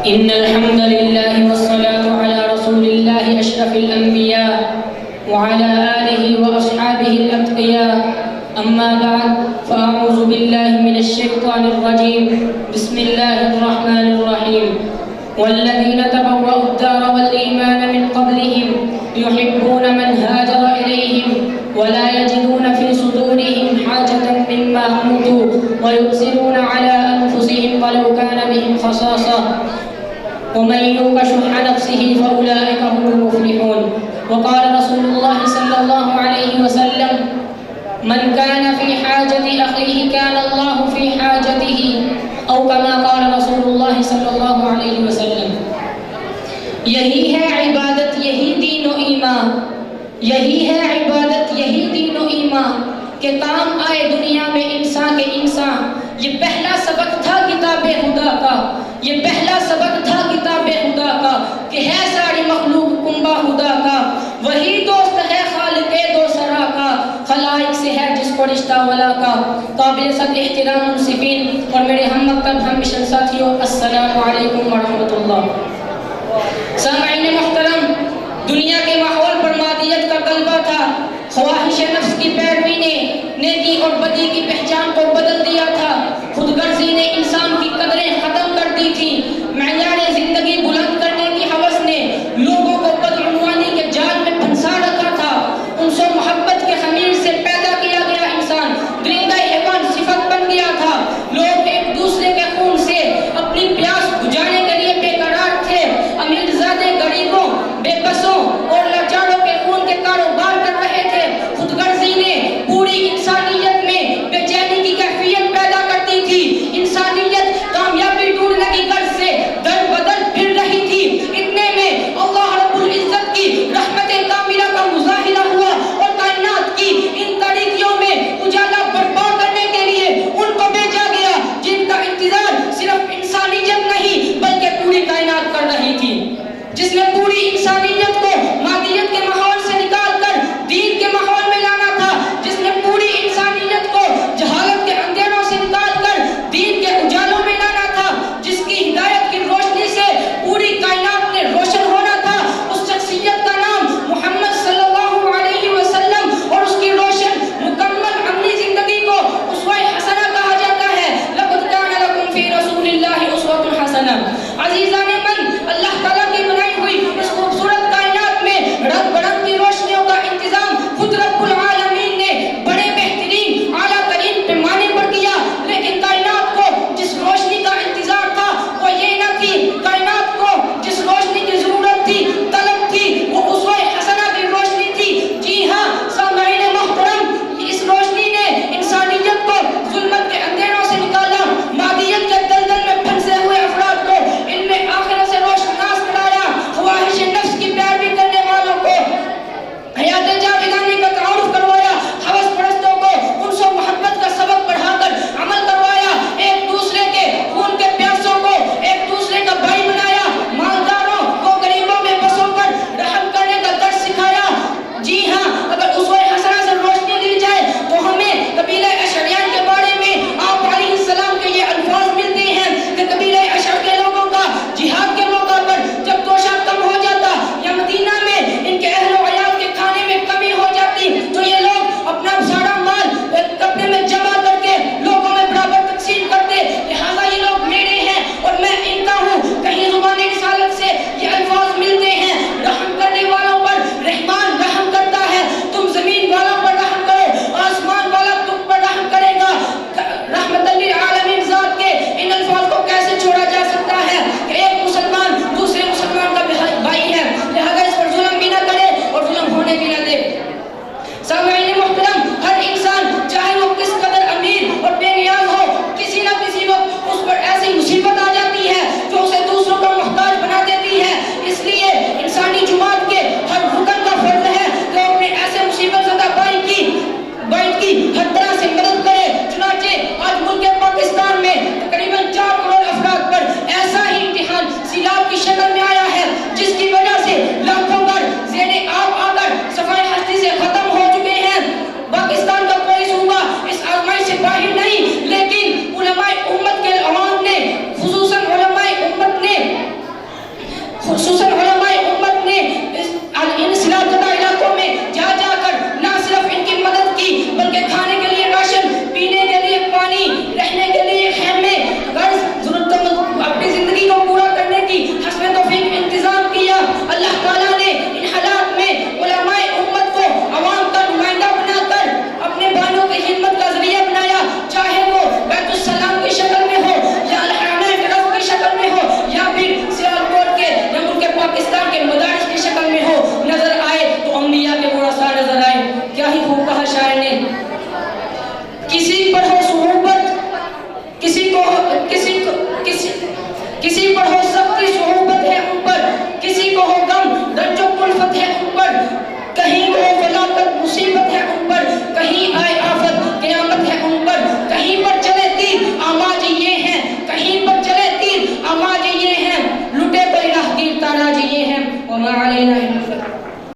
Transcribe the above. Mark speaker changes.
Speaker 1: إن الحمد لله والصلاة على رسول الله أشرف الأنبياء وعلى آله وأصحابه الأتقياء. أما بعد فأعوذ بالله من الشيطان الرجيم. بسم الله الرحمن الرحيم. والذين تبوأوا الدار والإيمان من قبلهم يحبون من هاجر إليهم ولا يجدون في صدورهم حاجة مما أوتوا ويؤثرون على أنفسهم ولو كان بهم خصاصة ومن يوق شح نفسه فأولئك هم المفلحون. وقال رسول الله صلى الله عليه وسلم: من كان في حاجة أخيه كان الله في حاجته، أو كما قال رسول الله صلى الله عليه وسلم. یہی ہے عبادت، یہی دین و ایمان، یہی ہے عبادت، یہی دین و ایمان کہ کام آئے دنیا میں انسان کے انسان. یہ پہلا سبق تھا کتاب خدا کا، یہ پہلا سبق تھا کتاب خدا کا کہ ہے ساری مخلوق کنبہ خدا کا. وہی دوست ہے خالق دو سرا کا، خلائق سے ہے جس کو رشتہ ولا کا. قابل صد احترام منصفین اور میرے ہم مکتب ہم مشن ساتھیوں، السلام علیکم ورحمۃ اللہ. سامعین محترم، دنیا کے ماحول پر مادیت کا غلبہ تھا. خواہش نفس کی پیروی نے نیکی اور بدی کی پہچان کو بدل دیا تھا. خود غرضی نے انسان کی قدریں ختم کر دی تھی. معیار زندگی بلند کرنے کی ہوس نے لوگوں کو بدعنوانی کے جال میں پھنسا رکھا تھا. انس و محبت کے خمیر سے پیدا کیا گیا انسان درندہ حیوان صفت بن گیا تھا. لوگ ایک دوسرے کے خون سے اپنی پیاس بجھانے کے لیے بے قرار تھے. امیرزادے غریبوں، بے بسوں اور لاچاروں کے خون کے کاروبار کر رہے تھے. خود غرضی نے پوری انسانیت میں بے چینی کی کیفیت پیدا کرتی تھی. انسانیت کامیابی ڈھونڈ کسی پر ہو سختی صعوبت ہے ان پر، کسی کو ہو غم رنج و کلفت ہے ان پر، کہیں وہ فلاقت مصیبت ہے ان پر، کہیں آئے آفت قیامت ہے ان پر، کہیں پر چلے تیر آماج یہ ہیں، کہیں پر چلے تیر آماج یہ ہیں، لٹے کوئی راہگیر تاراج یہ ہیں، وما علینا